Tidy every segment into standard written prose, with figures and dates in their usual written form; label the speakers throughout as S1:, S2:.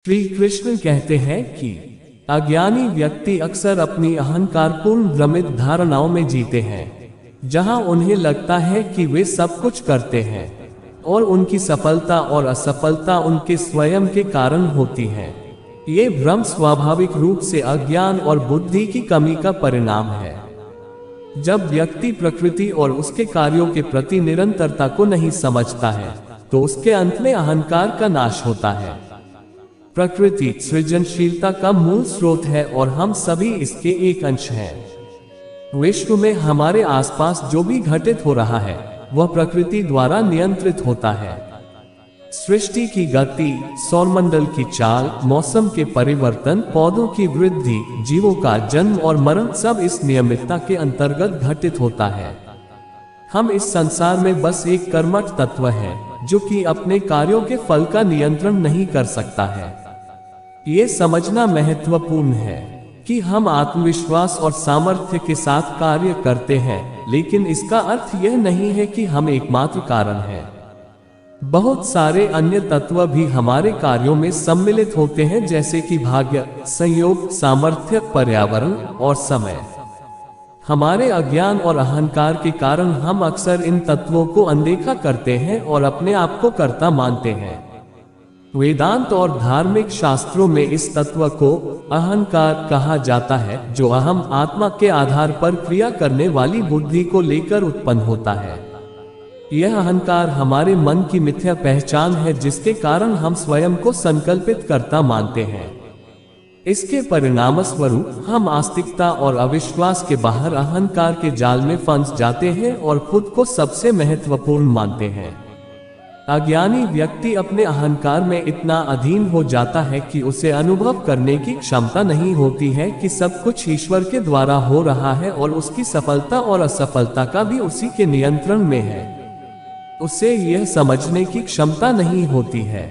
S1: श्री कृष्ण कहते हैं कि अज्ञानी व्यक्ति अक्सर अपनी अहंकारपूर्ण भ्रमित धारणाओं में जीते हैं, जहां उन्हें लगता है कि वे सब कुछ करते हैं और उनकी सफलता और असफलता उनके स्वयं के कारण होती है। ये भ्रम स्वाभाविक रूप से अज्ञान और बुद्धि की कमी का परिणाम है। जब व्यक्ति प्रकृति और उसके कार्यों के प्रति निरंतरता को नहीं समझता है, तो उसके अंत में अहंकार का नाश होता है। प्रकृति सृजनशीलता का मूल स्रोत है और हम सभी इसके एक अंश हैं। विश्व में हमारे आसपास जो भी घटित हो रहा है, वह प्रकृति द्वारा नियंत्रित होता है। सृष्टि की गति, सौरमंडल की चाल, मौसम के परिवर्तन, पौधों की वृद्धि, जीवों का जन्म और मरण सब इस नियमितता के अंतर्गत घटित होता है। हम इस संसार में बस एक कर्मठ तत्व है, जो कि अपने कार्यों के फल का नियंत्रण नहीं कर सकता है। ये समझना महत्वपूर्ण है कि हम आत्मविश्वास और सामर्थ्य के साथ कार्य करते हैं, लेकिन इसका अर्थ यह नहीं है कि हम एकमात्र कारण हैं। बहुत सारे अन्य तत्व भी हमारे कार्यों में सम्मिलित होते हैं, जैसे कि भाग्य, संयोग, सामर्थ्य, पर्यावरण और समय। हमारे अज्ञान और अहंकार के कारण हम अक्सर इन तत्वों को अनदेखा करते हैं और अपने आप को कर्ता मानते हैं। वेदांत और धार्मिक शास्त्रों में इस तत्व को अहंकार कहा जाता है, जो अहम आत्मा के आधार पर क्रिया करने वाली बुद्धि को लेकर उत्पन्न होता है। यह अहंकार हमारे मन की मिथ्या पहचान है, जिसके कारण हम स्वयं को संकल्पित कर्ता मानते हैं। इसके परिणामस्वरूप हम आस्तिकता और अविश्वास के बाहर अहंकार के जाल में फंस जाते हैं और खुद को सबसे महत्वपूर्ण मानते हैं। अज्ञानी व्यक्ति अपने अहंकार में इतना अधीन हो जाता है कि उसे अनुभव करने की क्षमता नहीं होती है कि सब कुछ ईश्वर के द्वारा हो रहा है और उसकी सफलता और असफलता का भी उसी के नियंत्रण में है। उसे यह समझने की क्षमता नहीं होती है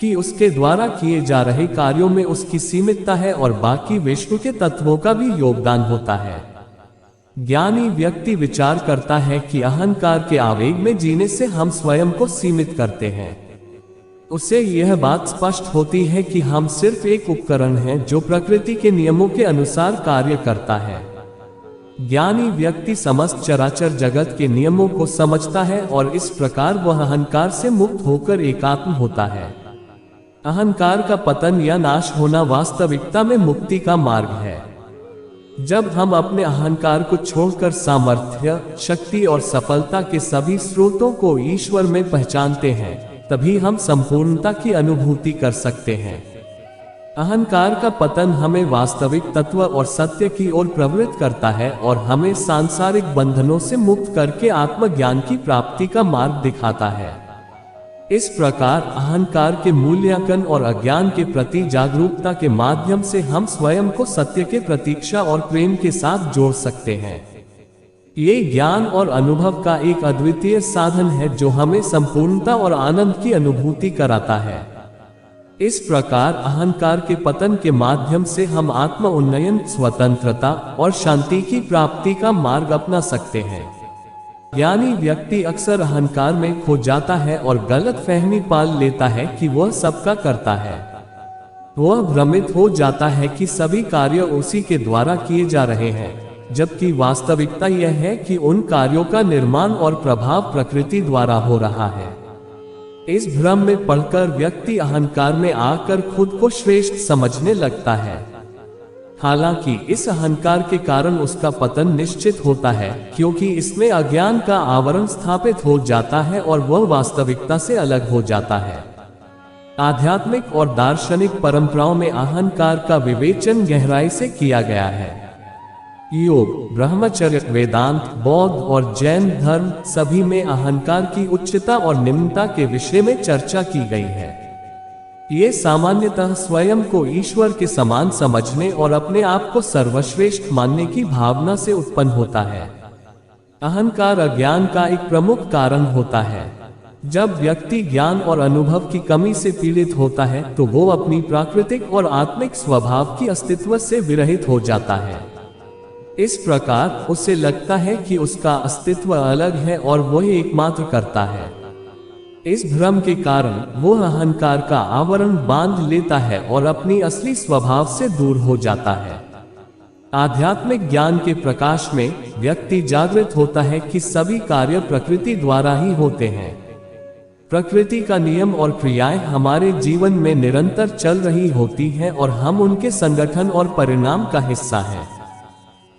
S1: कि उसके द्वारा किए जा रहे कार्यों में उसकी सीमितता है और बाकी विश्व के तत्वों का भी योगदान होता है। ज्ञानी व्यक्ति विचार करता है कि अहंकार के आवेग में जीने से हम स्वयं को सीमित करते हैं। उसे यह बात स्पष्ट होती है कि हम सिर्फ एक उपकरण हैं जो प्रकृति के नियमों के अनुसार कार्य करता है। ज्ञानी व्यक्ति समस्त चराचर जगत के नियमों को समझता है और इस प्रकार वह अहंकार से मुक्त होकर एकात्म होता है। अहंकार का पतन या नाश होना वास्तविकता में मुक्ति का मार्ग है। जब हम अपने अहंकार को छोड़कर सामर्थ्य, शक्ति और सफलता के सभी स्रोतों को ईश्वर में पहचानते हैं, तभी हम संपूर्णता की अनुभूति कर सकते हैं। अहंकार का पतन हमें वास्तविक तत्व और सत्य की ओर प्रवृत्त करता है और हमें सांसारिक बंधनों से मुक्त करके आत्मज्ञान की प्राप्ति का मार्ग दिखाता है। इस प्रकार अहंकार के मूल्यांकन और अज्ञान के प्रति जागरूकता के माध्यम से हम स्वयं को सत्य के प्रतीक्षा और प्रेम के साथ जोड़ सकते हैं। ये ज्ञान और अनुभव का एक अद्वितीय साधन है, जो हमें संपूर्णता और आनंद की अनुभूति कराता है। इस प्रकार अहंकार के पतन के माध्यम से हम आत्म उन्नयन, स्वतंत्रता और शांति की प्राप्ति का मार्ग अपना सकते हैं। ज्ञानी व्यक्ति अक्सर अहंकार में खो जाता है और गलत फहमी पाल लेता है कि वह सबका करता है। वह भ्रमित हो जाता है कि सभी कार्य उसी के द्वारा किए जा रहे हैं, जबकि वास्तविकता यह है कि उन कार्यों का निर्माण और प्रभाव प्रकृति द्वारा हो रहा है। इस भ्रम में पड़कर व्यक्ति अहंकार में आकर खुद को श्रेष्ठ समझने लगता है। हालांकि इस अहंकार के कारण उसका पतन निश्चित होता है, क्योंकि इसमें अज्ञान का आवरण स्थापित हो जाता है और वह वास्तविकता से अलग हो जाता है। आध्यात्मिक और दार्शनिक परंपराओं में अहंकार का विवेचन गहराई से किया गया है। योग, ब्रह्मचर्य, वेदांत, बौद्ध और जैन धर्म सभी में अहंकार की उच्चता और निम्नता के विषय में चर्चा की गई है। ये सामान्यतः स्वयं को ईश्वर के समान समझने और अपने आप को सर्वश्रेष्ठ मानने की भावना से उत्पन्न होता है। अहंकार अज्ञान का एक प्रमुख कारण होता है। जब व्यक्ति ज्ञान और अनुभव की कमी से पीड़ित होता है, तो वो अपनी प्राकृतिक और आत्मिक स्वभाव की अस्तित्व से विरहित हो जाता है। इस प्रकार उसे लगता है कि उसका अस्तित्व अलग है और वह एकमात्र करता है। इस भ्रम के कारण वो अहंकार का आवरण बांध लेता है और अपनी असली स्वभाव से दूर हो जाता है। आध्यात्मिक ज्ञान के प्रकाश में व्यक्ति जागृत होता है कि सभी कार्य प्रकृति द्वारा ही होते हैं। प्रकृति का नियम और क्रियाएं हमारे जीवन में निरंतर चल रही होती हैं और हम उनके संगठन और परिणाम का हिस्सा हैं।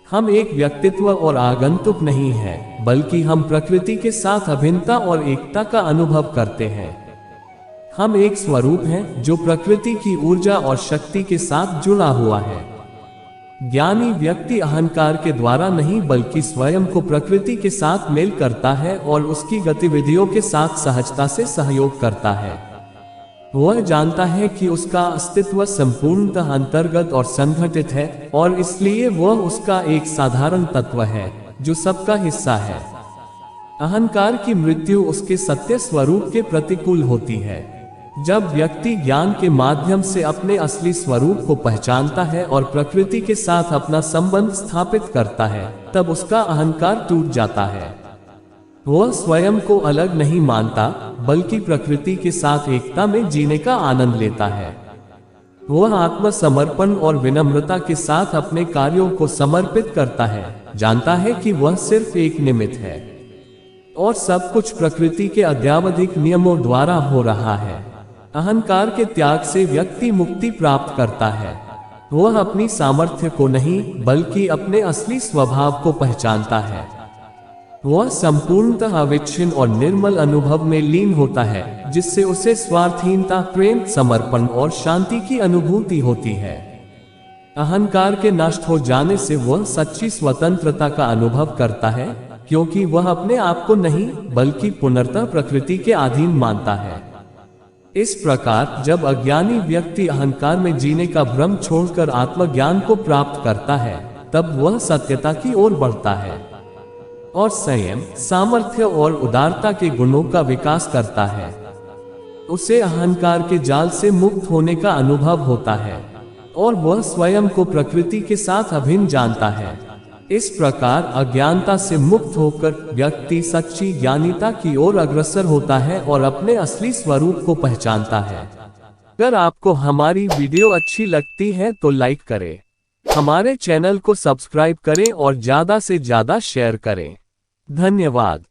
S1: हम एक व्यक्तित्व और आगंतुक नहीं हैं, बल्कि हम प्रकृति के साथ अभिन्नता और एकता का अनुभव करते हैं। हम एक स्वरूप हैं जो प्रकृति की ऊर्जा और शक्ति के साथ जुड़ा हुआ है। ज्ञानी व्यक्ति अहंकार के द्वारा नहीं बल्कि स्वयं को प्रकृति के साथ मेल करता है और उसकी गतिविधियों के साथ सहजता से सहयोग करता है। वह जानता है कि उसका अस्तित्व संपूर्णतः अंतर्गत और संगठित है और इसलिए वह उसका एक साधारण तत्व है जो सबका हिस्सा है। अहंकार की मृत्यु उसके सत्य स्वरूप के प्रतिकूल होती है। जब व्यक्ति ज्ञान के माध्यम से अपने असली स्वरूप को पहचानता है और प्रकृति के साथ अपना संबंध स्थापित करता है, तब उसका अहंकार टूट जाता है। वह स्वयं को अलग नहीं मानता, बल्कि प्रकृति के साथ एकता में जीने का आनंद लेता है। वह आत्मसमर्पण और विनम्रता के साथ अपने कार्यों को समर्पित करता है, जानता है कि वह सिर्फ एक निमित्त है और सब कुछ प्रकृति के अद्यावधिक नियमों द्वारा हो रहा है। अहंकार के त्याग से व्यक्ति मुक्ति प्राप्त करता है। वह अपनी सामर्थ्य को नहीं बल्कि अपने असली स्वभाव को पहचानता है। वह संपूर्णतः अविच्छिन्न और निर्मल अनुभव में लीन होता है, जिससे उसे स्वार्थहीनता, प्रेम, समर्पण और शांति की अनुभूति होती है। अहंकार के नष्ट हो जाने से वह सच्ची स्वतंत्रता का अनुभव करता है, क्योंकि वह अपने आप को नहीं बल्कि पूर्णतः प्रकृति के अधीन मानता है। इस प्रकार जब अज्ञानी व्यक्ति अहंकार में जीने का भ्रम छोड़कर आत्मज्ञान को प्राप्त करता है, तब वह सत्यता की ओर बढ़ता है और संयम, सामर्थ्य और उदारता के गुणों का विकास करता है। उसे अहंकार के जाल से मुक्त होने का अनुभव होता है और वह स्वयं को प्रकृति के साथ अभिन्न जानता है। इस प्रकार अज्ञानता से मुक्त होकर व्यक्ति सच्ची ज्ञानिता की ओर अग्रसर होता है और अपने असली स्वरूप को पहचानता है। अगर आपको हमारी वीडियो अच्छी लगती है तो लाइक करें, हमारे चैनल को सब्सक्राइब करें और ज्यादा से ज्यादा शेयर करें। धन्यवाद।